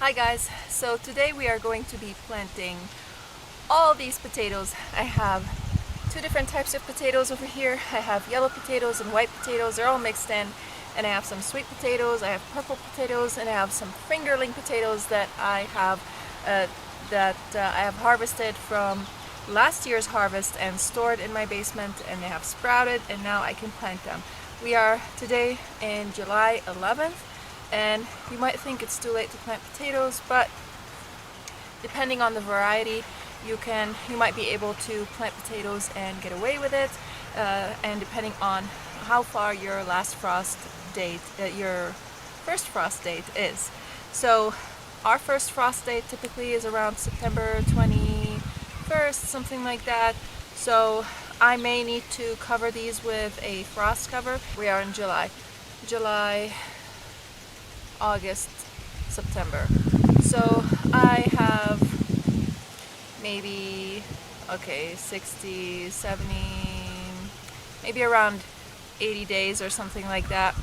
Hi guys, so today we are going to be planting all these potatoes. I have two different types of potatoes over here. I have yellow potatoes and white potatoes, they're all mixed in, and I have some sweet potatoes, I have purple potatoes, and I have some fingerling potatoes that I have harvested from last year's harvest and stored in my basement, and they have sprouted and now I can plant them. We are today in July 11th. And you might think it's too late to plant potatoes, but depending on the variety, you might be able to plant potatoes and get away with it, and depending on how far your last frost date, your first frost date is. So our first frost date typically is around September 21st, something like that. So I may need to cover these with a frost cover. We are in July, August, September. So I have maybe, 60, 70, maybe around 80 days or something like that.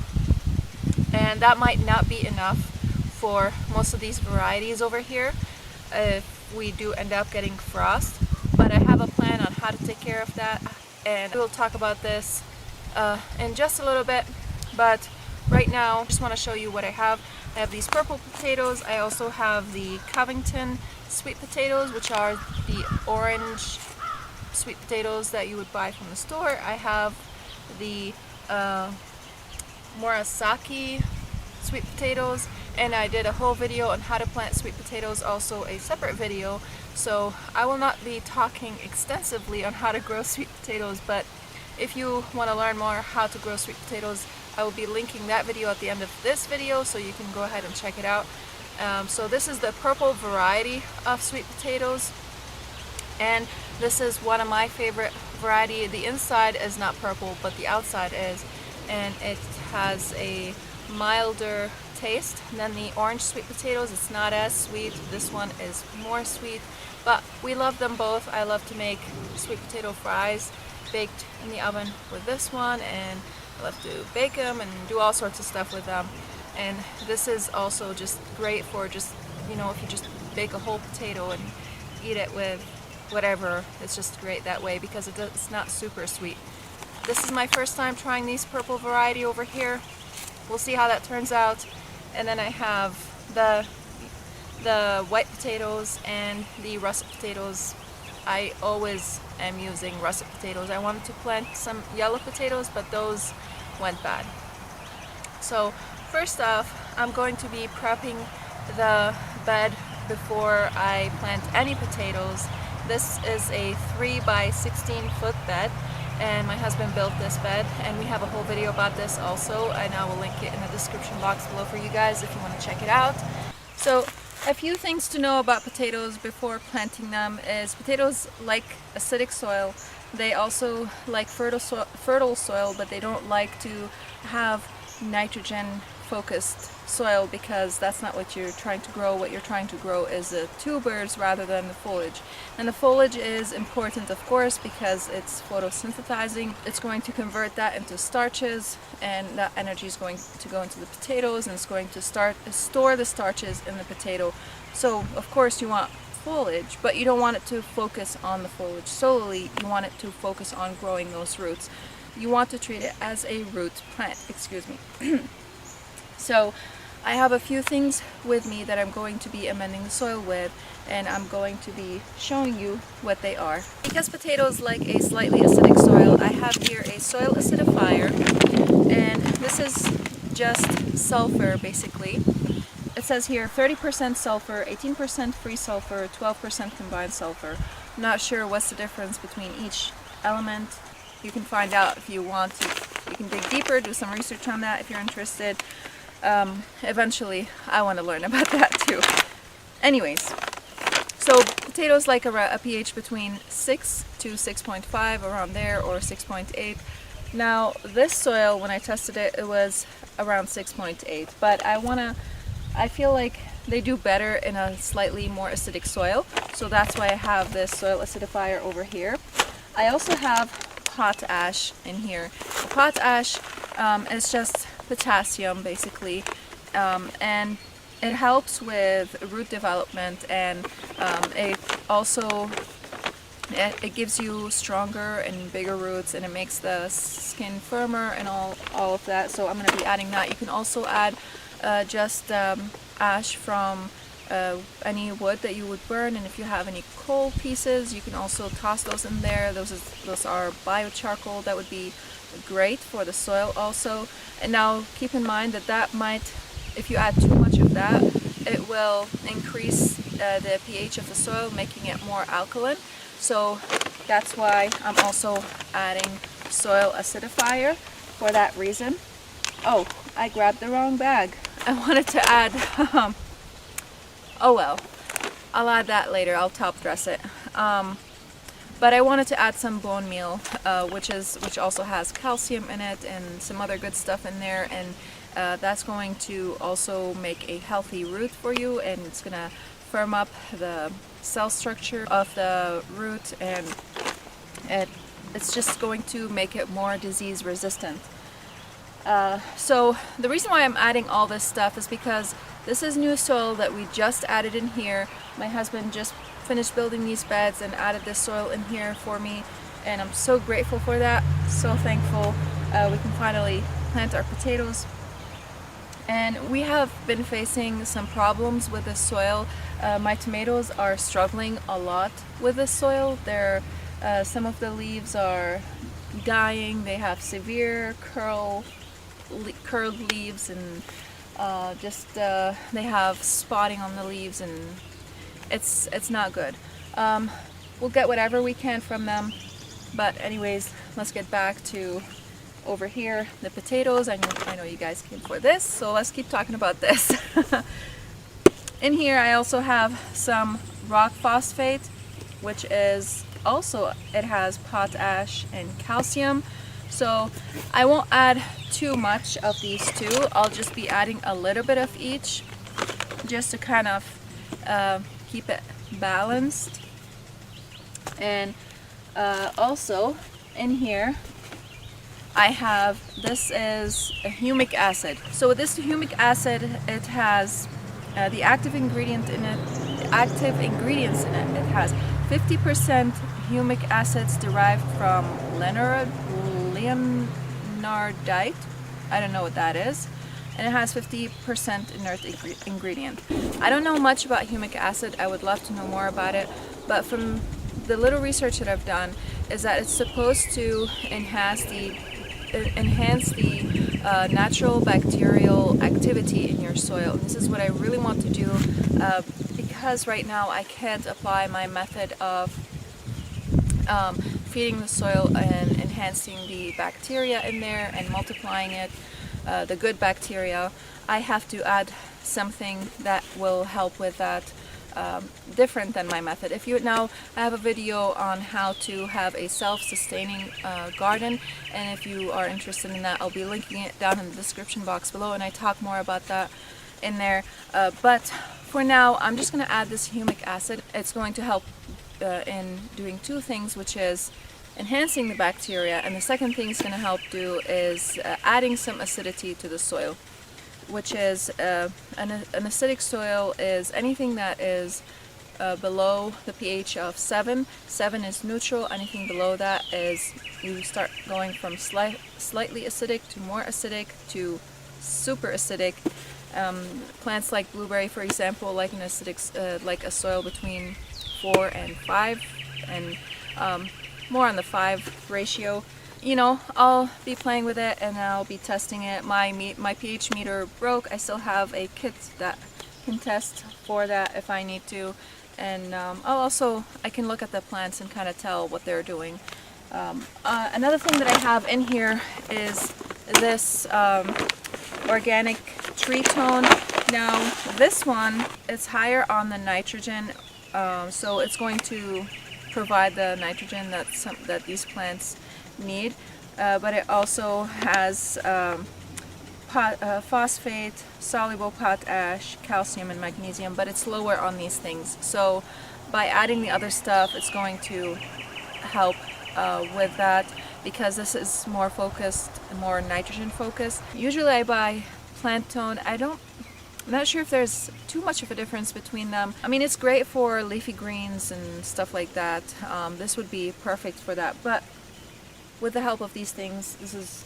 And that might not be enough for most of these varieties over here if we do end up getting frost. But I have a plan on how to take care of that, and we'll talk about this in just a little bit. But right now, I just want to show you what I have. I have these purple potatoes. I also have the Covington sweet potatoes, which are the orange sweet potatoes that you would buy from the store. I have the Murasaki sweet potatoes, and I did a whole video on how to plant sweet potatoes, also a separate video. So I will not be talking extensively on how to grow sweet potatoes, but if you want to learn more how to grow sweet potatoes, I will be linking that video at the end of this video, so you can go ahead and check it out. So this is the purple variety of sweet potatoes, and this is one of my favorite variety. The inside is not purple, but the outside is, and it has a milder taste than the orange sweet potatoes. It's not as sweet. This one is more sweet, but we love them both. I love to make sweet potato fries baked in the oven with this one, and I love to bake them and do all sorts of stuff with them. And this is also just great for just, if you just bake a whole potato and eat it with whatever. It's just great that way because it's not super sweet. This is my first time trying these purple variety over here. We'll see how that turns out. And then I have the white potatoes and the russet potatoes. I always am using russet potatoes. I wanted to plant some yellow potatoes, but those went bad. So first off, I'm going to be prepping the bed before I plant any potatoes. This is a 3 by 16 foot bed, and my husband built this bed, and we have a whole video about this also, and I will link it in the description box below for you guys if you want to check it out. So a few things to know about potatoes before planting them is potatoes like acidic soil. They also like fertile soil, but they don't like to have nitrogen focused soil because that's not what you're trying to grow. What you're trying to grow is the tubers rather than the foliage. And the foliage is important, of course, because it's photosynthesizing. It's going to convert that into starches, and that energy is going to go into the potatoes, and it's going to store the starches in the potato. So of course you want foliage, but you don't want it to focus on the foliage solely. You want it to focus on growing those roots. You want to treat it as a root plant, excuse me. So I have a few things with me that I'm going to be amending the soil with, and I'm going to be showing you what they are. Because potatoes like a slightly acidic soil, I have here a soil acidifier, and this is just sulfur basically. It says here 30% sulfur, 18% free sulfur, 12% combined sulfur. I'm not sure what's the difference between each element. You can find out if you want to. You can dig deeper, do some research on that if you're interested. Eventually, I want to learn about that too. Anyways, so potatoes like a pH between 6 to 6.5, around there, or 6.8. Now, this soil, when I tested it, it was around 6.8, but I feel like they do better in a slightly more acidic soil, so that's why I have this soil acidifier over here. I also have potash in here. The potash is just potassium basically, and It helps with root development, and it also it gives you stronger and bigger roots, and it makes the skin firmer and all of that. So I'm going to be adding that. You can also add just ash from any wood that you would burn, and if you have any coal pieces, you can also toss those in there. Those are biocharcoal. That would be great for the soil also. And now keep in mind that might, if you add too much of that, it will increase the pH of the soil, making it more alkaline. So that's why I'm also adding soil acidifier for that reason. Oh, I grabbed the wrong bag. I wanted to add, oh well, I'll add that later. I'll top dress it. But I wanted to add some bone meal, which also has calcium in it and some other good stuff in there, and that's going to also make a healthy root for you, and it's gonna firm up the cell structure of the root, and it's just going to make it more disease resistant. So the reason why I'm adding all this stuff is because this is new soil that we just added in here. My husband just finished building these beds and added this soil in here for me, and I'm so grateful for that, so thankful. We can finally plant our potatoes. And we have been facing some problems with this soil. My tomatoes are struggling a lot with this soil. Some of the leaves are dying. They have severe curled leaves, and they have spotting on the leaves, and it's not good. We'll get whatever we can from them, but anyways, let's get back to over here, the potatoes. I know you guys came for this, so let's keep talking about this. In here I also have some rock phosphate, which is also, it has potash and calcium. So I won't add too much of these two. I'll just be adding a little bit of each, just to kind of keep it balanced. And also in here I have, this is a humic acid. So with this humic acid, it has the active ingredients in it. It has 50% humic acids derived from leonardite. I don't know what that is. And it has 50% inert ingredient. I don't know much about humic acid. I would love to know more about it, but from the little research that I've done is that it's supposed to enhance the natural bacterial activity in your soil. And this is what I really want to do, because right now I can't apply my method of feeding the soil and enhancing the bacteria in there and multiplying it, the good bacteria. I have to add something that will help with that, different than my method. I have a video on how to have a self-sustaining garden, and if you are interested in that, I'll be linking it down in the description box below, and I talk more about that in there. But for now, I'm just going to add this humic acid. It's going to help in doing two things, which is enhancing the bacteria, and the second thing it's going to help do is adding some acidity to the soil, which is an acidic soil is anything that is below the pH of 7. 7 is neutral. Anything below that is, you start going from slightly acidic to more acidic to super acidic. Plants like blueberry, for example, like an acidic, like a soil between 4 and 5, and more on the 5 ratio. I'll be playing with it and I'll be testing it. My pH meter broke. I still have a kit that can test for that if I need to, and I can look at the plants and kind of tell what they're doing. Another thing that I have in here is this organic tree tone. Now this one, it's higher on the nitrogen, so it's going to provide the nitrogen that these plants need, but it also has phosphate, soluble potash, calcium, and magnesium, but it's lower on these things. So by adding the other stuff, it's going to help with that, because this is more focused, more nitrogen focused. Usually I buy plant tone. I'm not sure if there's too much of a difference between them. I mean, it's great for leafy greens and stuff like that. This would be perfect for that, but with the help of these things,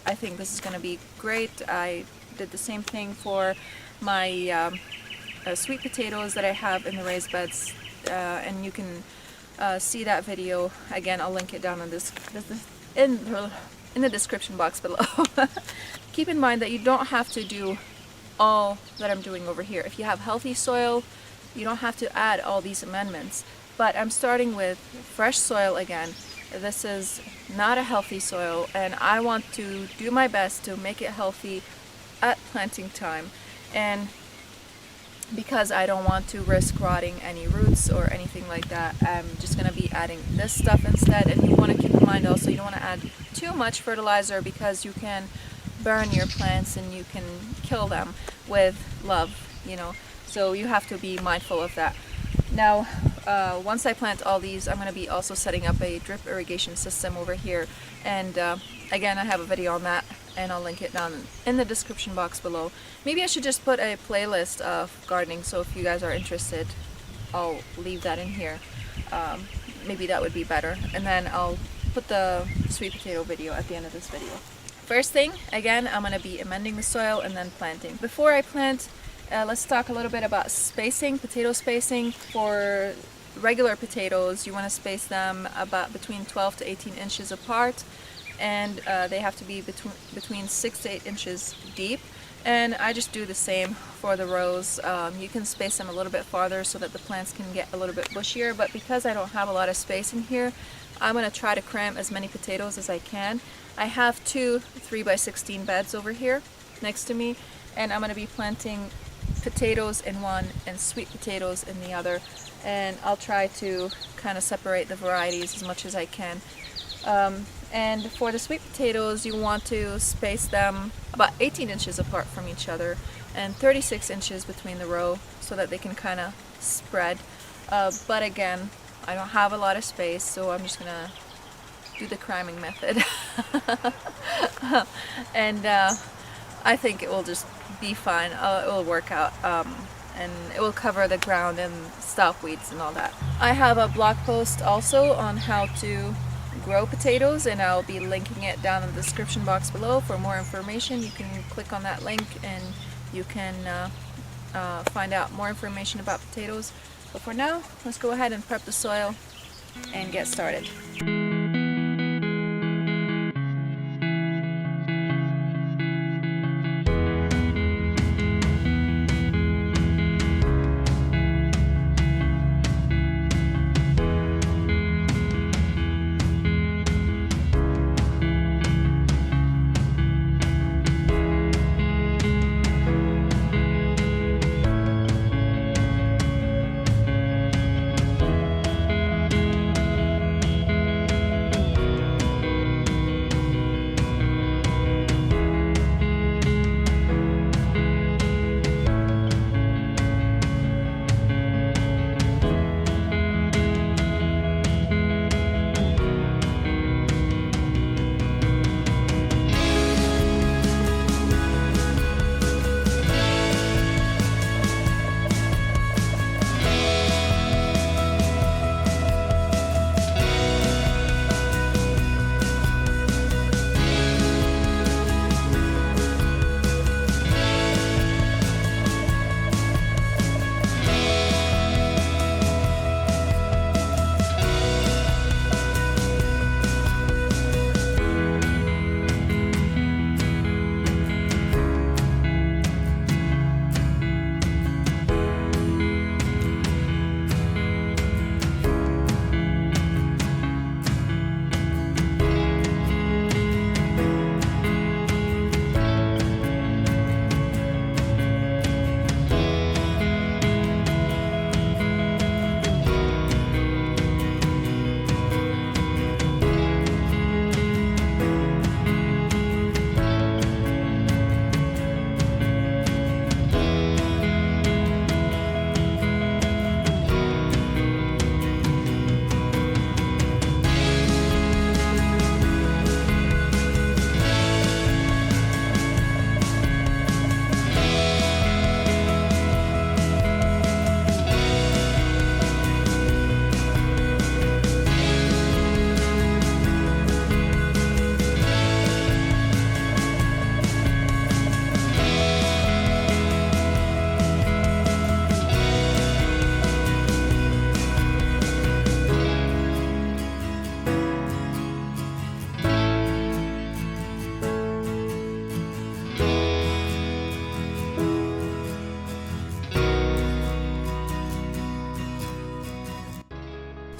I think this is going to be great. I did the same thing for my sweet potatoes that I have in the raised beds, and you can see that video. Again, I'll link it down in the description box below. Keep in mind that you don't have to do all that I'm doing over here. If you have healthy soil, you don't have to add all these amendments. But I'm starting with fresh soil again. This is not a healthy soil, and I want to do my best to make it healthy at planting time. And because I don't want to risk rotting any roots or anything like that, I'm just going to be adding this stuff instead. And you want to keep in mind also, you don't want to add too much fertilizer, because you can burn your plants and you can kill them with love, you know. So you have to be mindful of that. Now, once I plant all these, I'm going to be also setting up a drip irrigation system over here. And again, I have a video on that, and I'll link it down in the description box below. Maybe I should just put a playlist of gardening, so if you guys are interested, I'll leave that in here. Maybe that would be better. And then I'll put the sweet potato video at the end of this video. First thing, again, I'm going to be amending the soil and then planting. Before I plant, let's talk a little bit about spacing, potato spacing. For regular potatoes, you want to space them about between 12 to 18 inches apart, and they have to be between 6 to 8 inches deep. And I just do the same for the rows. You can space them a little bit farther so that the plants can get a little bit bushier, but because I don't have a lot of space in here, I'm going to try to cram as many potatoes as I can. I have two 3x16 beds over here next to me, and I'm going to be planting potatoes in one and sweet potatoes in the other, and I'll try to kind of separate the varieties as much as I can. And for the sweet potatoes, you want to space them about 18 inches apart from each other and 36 inches between the row, so that they can kind of spread. But again, I don't have a lot of space, so I'm just gonna do the cramming method. And I think it will just be fine. It will work out, and it will cover the ground and stop weeds and all that. I have a blog post also on how to grow potatoes, and I'll be linking it down in the description box below for more information. You can click on that link and you can find out more information about potatoes. But for now, let's go ahead and prep the soil and get started.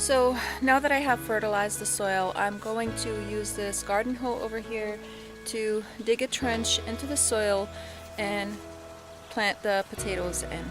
So now that I have fertilized the soil, I'm going to use this garden hoe over here to dig a trench into the soil and plant the potatoes in.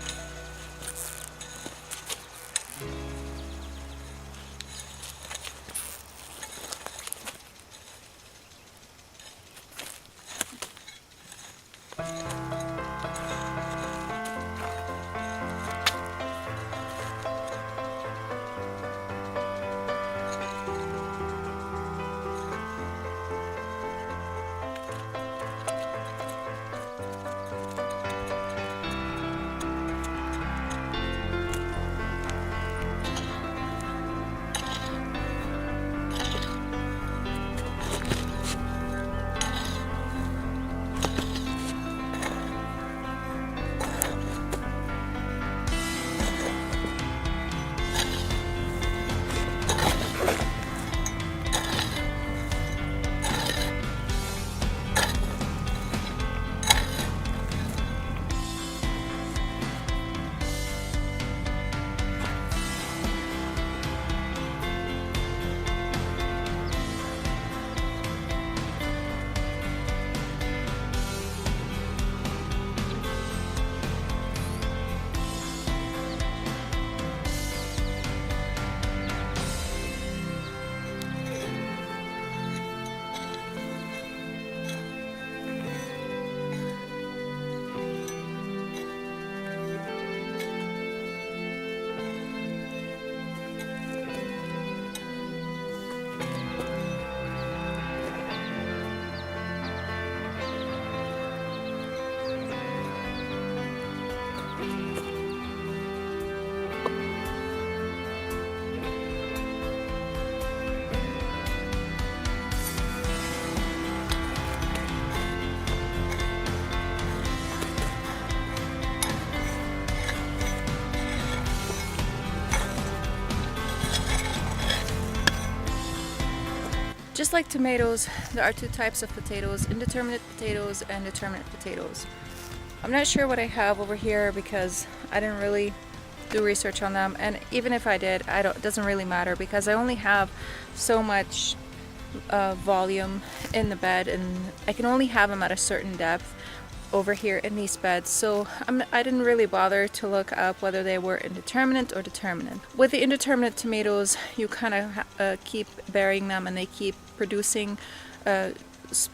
Just like tomatoes, there are two types of potatoes, indeterminate potatoes and determinate potatoes. I'm not sure what I have over here because I didn't really do research on them, and even if I did, it doesn't really matter because I only have so much volume in the bed, and I can only have them at a certain depth over here in these beds, so I didn't really bother to look up whether they were indeterminate or determinate. With the indeterminate tomatoes, you kind of keep burying them and they keep producing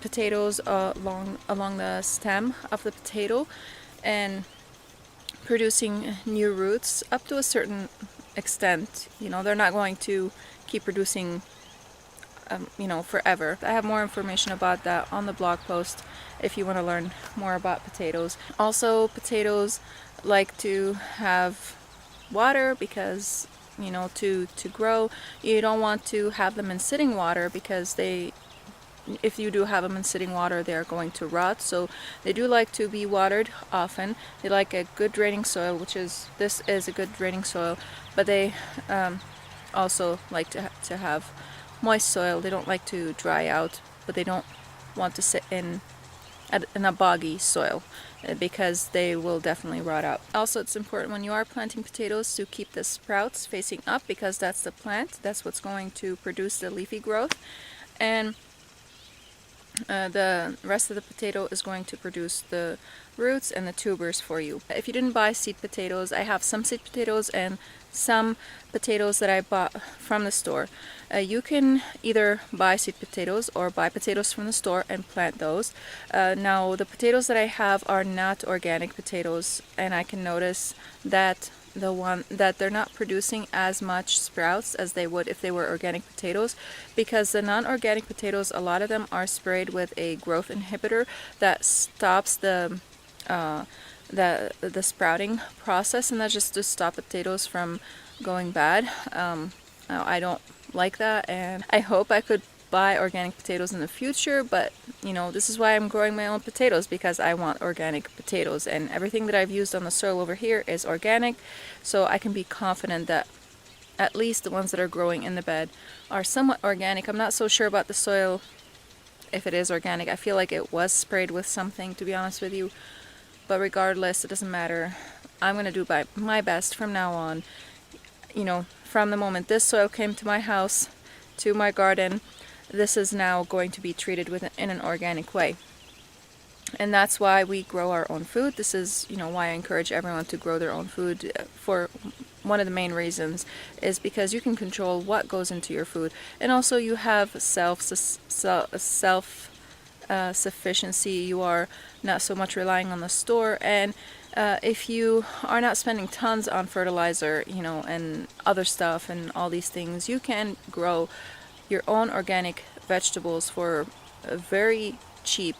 potatoes along the stem of the potato and producing new roots up to a certain extent. You know, they're not going to keep producing forever. I have more information about that on the blog post if you want to learn more about potatoes. Also, potatoes like to have water because, to grow, you don't want to have them in sitting water because if you do have them in sitting water, they're going to rot. So they do like to be watered often. They like a good draining soil, this is a good draining soil, but they also like to have moist soil. They don't like to dry out, but they don't want to sit in a boggy soil because they will definitely rot out. Also, it's important when you are planting potatoes to keep the sprouts facing up because that's the plant. That's what's going to produce the leafy growth, and the rest of the potato is going to produce the roots and the tubers for you. If you didn't buy seed potatoes, I have some seed potatoes and some potatoes that I bought from the store. You can either buy seed potatoes or buy potatoes from the store and plant those. Now, the potatoes that I have are not organic potatoes, and I can notice that they're not producing as much sprouts as they would if they were organic potatoes, because the non-organic potatoes, a lot of them are sprayed with a growth inhibitor that stops the sprouting process, and that's just to stop potatoes from going bad. I don't like that, and I hope I could buy organic potatoes in the future, but this is why I'm growing my own potatoes, because I want organic potatoes, and everything that I've used on the soil over here is organic, so I can be confident that at least the ones that are growing in the bed are somewhat organic. I'm not so sure about the soil, if it is organic. I feel like it was sprayed with something, to be honest with you, but regardless, it doesn't matter. I'm going to do my best from now on. you know, from the moment this soil came to my house, to my garden, this is now going to be treated in an organic way. And that's why we grow our own food. This is, you know, why I encourage everyone to grow their own food. For one of the main reasons is because you can control what goes into your food, and also you have self-sufficiency. You are not so much relying on the store, and if you are not spending tons on fertilizer, you know, and other stuff and all these things, you can grow your own organic vegetables for very cheap.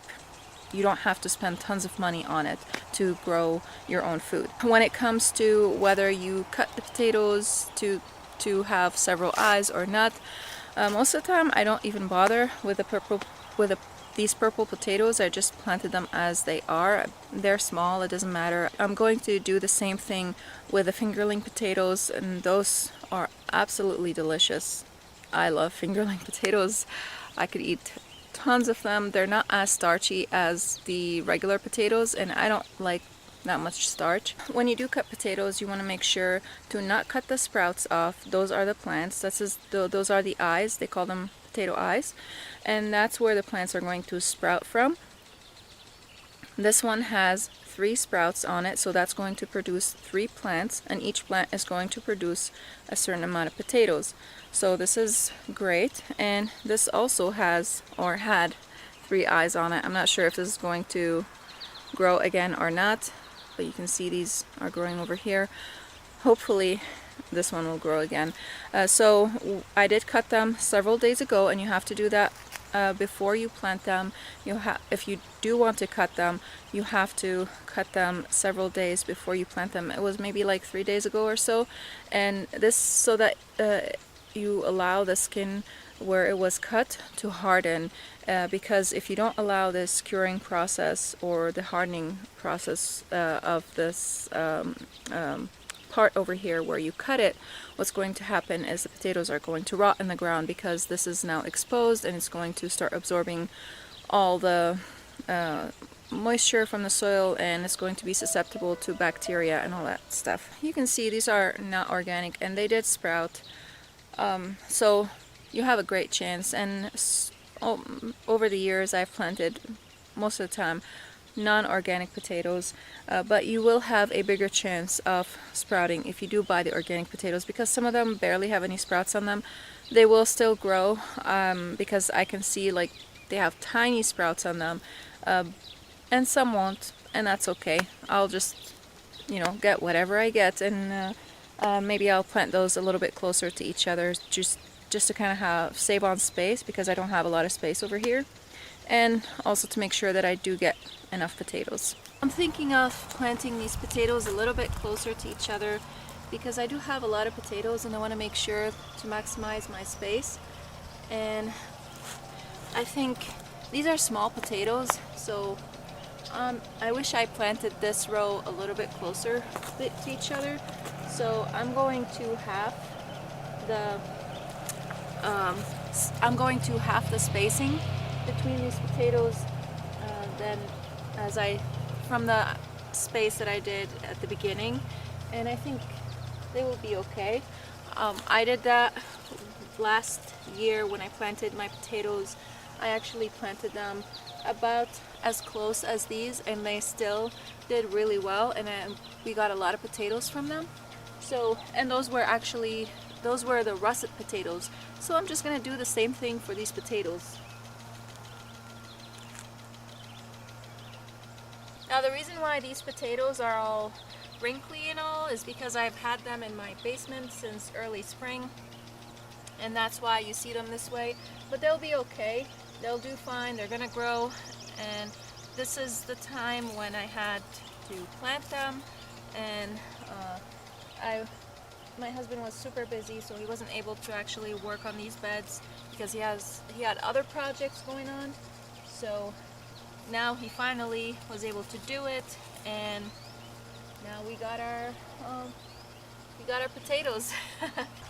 You don't have to spend tons of money on it to grow your own food. When it comes to whether you cut the potatoes to have several eyes or not, most of the time I don't even bother with these purple potatoes. I just planted them as they are. They're small, it doesn't matter. I'm going to do the same thing with the fingerling potatoes, and those are absolutely delicious. I love fingerling potatoes. I could eat tons of them. They're not as starchy as the regular potatoes, and I don't like that much starch. When you do cut potatoes, you want to make sure to not cut the sprouts off. Those are the plants. Those are the eyes. They call them potato eyes, and that's where the plants are going to sprout from. This one has 3 sprouts on it, so that's going to produce 3 plants, and each plant is going to produce a certain amount of potatoes. So this is great, and this also has, or had, 3 eyes on it. I'm not sure if this is going to grow again or not, but you can see these are growing over here. Hopefully this one will grow again. So I did cut them several days ago, and you have to do that before you plant them. If you do want to cut them, you have to cut them several days before you plant them. It was maybe like 3 days ago or so, and this so that you allow the skin where it was cut to harden, because if you don't allow this curing process or the hardening process of this part over here where you cut it, what's going to happen is the potatoes are going to rot in the ground, because this is now exposed and it's going to start absorbing all the moisture from the soil, and it's going to be susceptible to bacteria and all that stuff. You can see these are not organic, and they did sprout. So you have a great chance, and over the years I've planted most of the time non-organic potatoes, but you will have a bigger chance of sprouting if you do buy the organic potatoes, because some of them barely have any sprouts on them. They will still grow, because I can see like they have tiny sprouts on them, and some won't, and that's okay. I'll just, you know, get whatever I get, and maybe I'll plant those a little bit closer to each other, just to kind of save on space, because I don't have a lot of space over here, and also to make sure that I do get enough potatoes. I'm thinking of planting these potatoes a little bit closer to each other, because I do have a lot of potatoes and I want to make sure to maximize my space. And I think these are small potatoes, so I wish I planted this row a little bit closer to each other. So I'm going to half the spacing between these potatoes from the space that I did at the beginning, and I think they will be okay. I did that last year when I planted my potatoes. I actually planted them about as close as these, and they still did really well, and we got a lot of potatoes from them. So, and those were the russet potatoes. So I'm just gonna do the same thing for these potatoes. Now the reason why these potatoes are all wrinkly and all is because I've had them in my basement since early spring, and that's why you see them this way. But they'll be okay. They'll do fine. They're gonna grow, and this is the time when I had to plant them, and my husband was super busy, so he wasn't able to actually work on these beds because he had other projects going on. So now he finally was able to do it, and now we got our potatoes.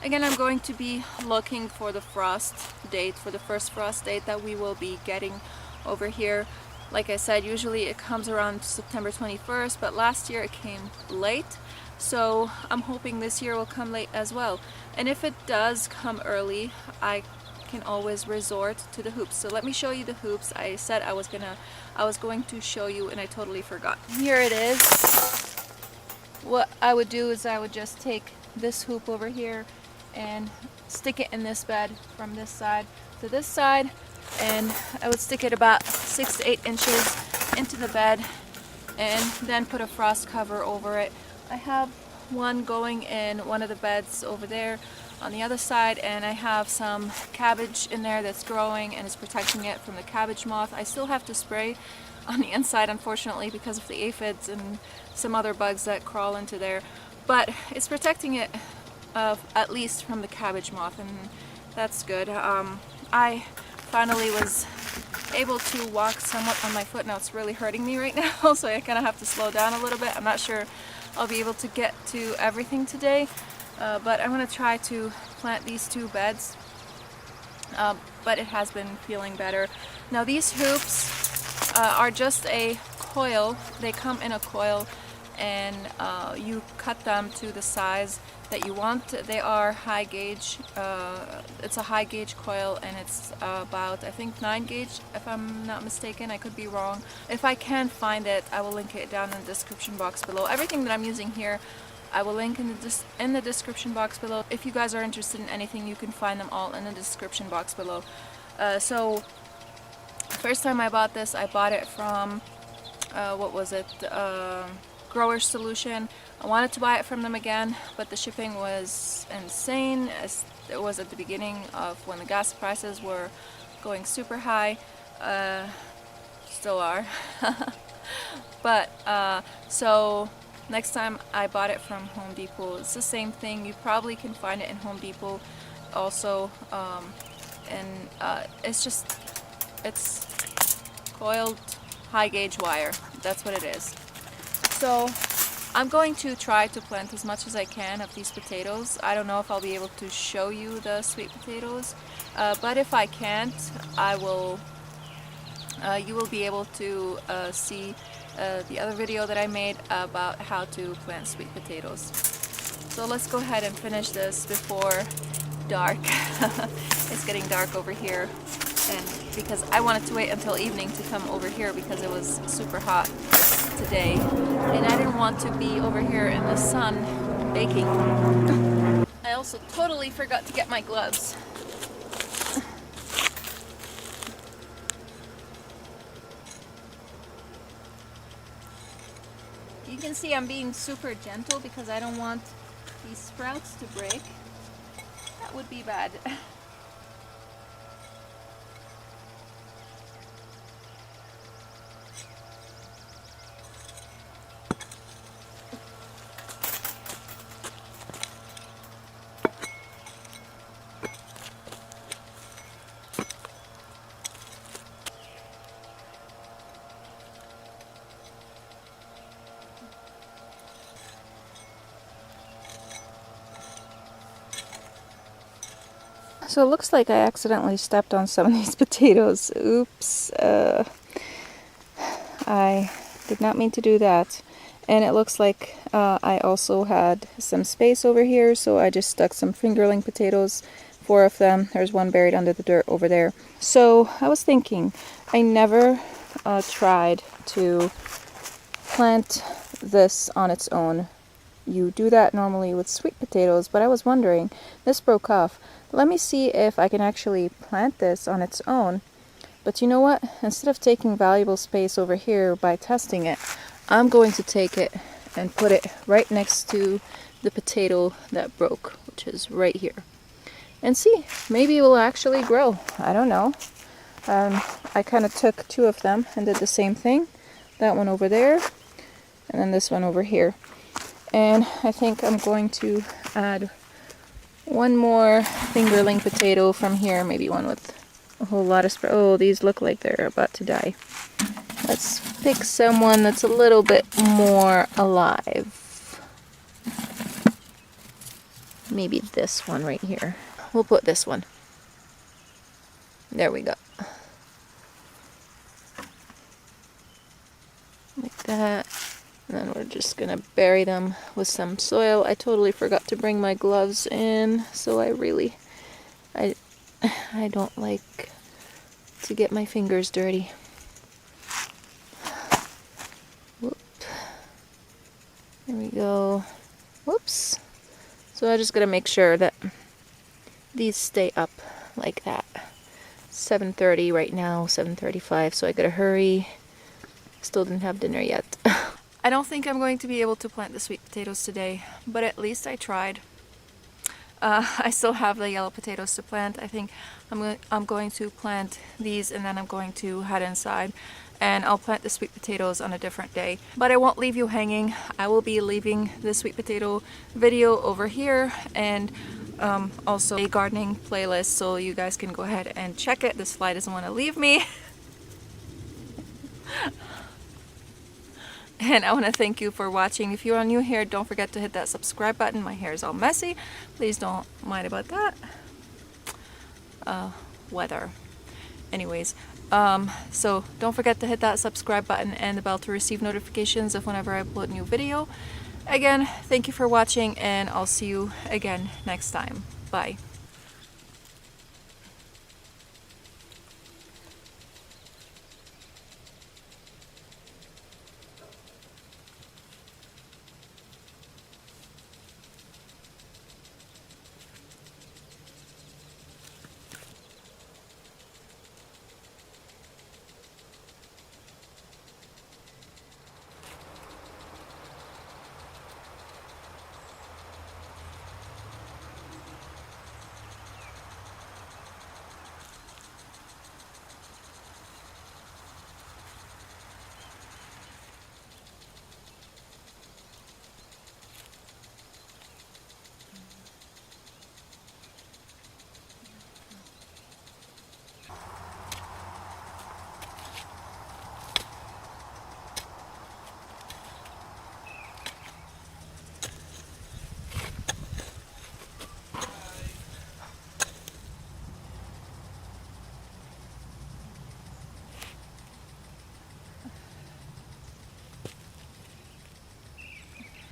Again, I'm going to be looking for the frost date, for the first frost date that we will be getting over here. Like I said, usually it comes around September 21st, but last year it came late. So I'm hoping this year will come late as well. And if it does come early, I can always resort to the hoops. So let me show you the hoops. I said I was going to show you, and I totally forgot. Here it is. What I would do is I would just take this hoop over here and stick it in this bed from this side to this side, and I would stick it about 6 to 8 inches into the bed and then put a frost cover over it. I have one going in one of the beds over there on the other side, and I have some cabbage in there that's growing and is protecting it from the cabbage moth. I still have to spray on the inside, unfortunately, because of the aphids and some other bugs that crawl into there, but it's protecting it at least from the cabbage moth, and that's good. I finally was able to walk somewhat on my foot. Now it's really hurting me right now, so I kind of have to slow down a little bit. I'm not sure I'll be able to get to everything today, but I'm going to try to plant these 2 beds, but it has been feeling better. Now these hoops are just a coil. They come in a coil, and you cut them to the size that you want. They are high gauge. It's a high gauge coil, and it's about, I think, 9 gauge if I'm not mistaken. I could be wrong. If I can find it, I will link it down in the description box below. Everything that I'm using here I will link in the description box below. If you guys are interested in anything, you can find them all in the description box below. So first time I bought this, I bought it from what was it, Grower Solution. I wanted to buy it from them again, but the shipping was insane, as it was at the beginning of when the gas prices were going super high. Still are. But so next time I bought it from Home Depot. It's the same thing. You probably can find it in Home Depot also, and it's coiled high gauge wire. That's what it is. So I'm going to try to plant as much as I can of these potatoes. I don't know if I'll be able to show you the sweet potatoes, but if I can't, I will. You will be able to see the other video that I made about how to plant sweet potatoes. So let's go ahead and finish this before dark. It's getting dark over here, and because I wanted to wait until evening to come over here because it was super hot today, and I didn't want to be over here in the sun baking. I also totally forgot to get my gloves. You can see I'm being super gentle because I don't want these sprouts to break. That would be bad. So it looks like I accidentally stepped on some of these potatoes. Oops. I did not mean to do that. And it looks like I also had some space over here, so I just stuck some fingerling potatoes, 4 of them. There's one buried under the dirt over there. So I was thinking, I never tried to plant this on its own. You do that normally with sweet potatoes, but I was wondering, this broke off. Let me see if I can actually plant this on its own. But you know what? Instead of taking valuable space over here by testing it, I'm going to take it and put it right next to the potato that broke, which is right here. And see, maybe it will actually grow. I don't know. I kind of took 2 of them and did the same thing. That one over there, and then this one over here. And I think I'm going to add one more fingerling potato from here, maybe one with a whole lot of oh, these look like they're about to die. Let's pick someone that's a little bit more alive. Maybe this one right here. We'll put this one. There we go. Like that. And then we're just gonna bury them with some soil. I totally forgot to bring my gloves in, so I don't like to get my fingers dirty. Whoop. There we go. Whoops. So I just gotta make sure that these stay up like that. 7:30 right now, 7:35, so I gotta hurry. Still didn't have dinner yet. I don't think I'm going to be able to plant the sweet potatoes today, but at least I tried. I still have the yellow potatoes to plant. I think I'm going to plant these, and then I'm going to head inside and I'll plant the sweet potatoes on a different day. But I won't leave you hanging. I will be leaving the sweet potato video over here, and also a gardening playlist, so you guys can go ahead and check it. This fly doesn't want to leave me. And I want to thank you for watching. If you are new here, don't forget to hit that subscribe button. My hair is all messy. Please don't mind about that. Weather. Anyways, so don't forget to hit that subscribe button and the bell to receive notifications of whenever I upload a new video. Again, thank you for watching, and I'll see you again next time. Bye.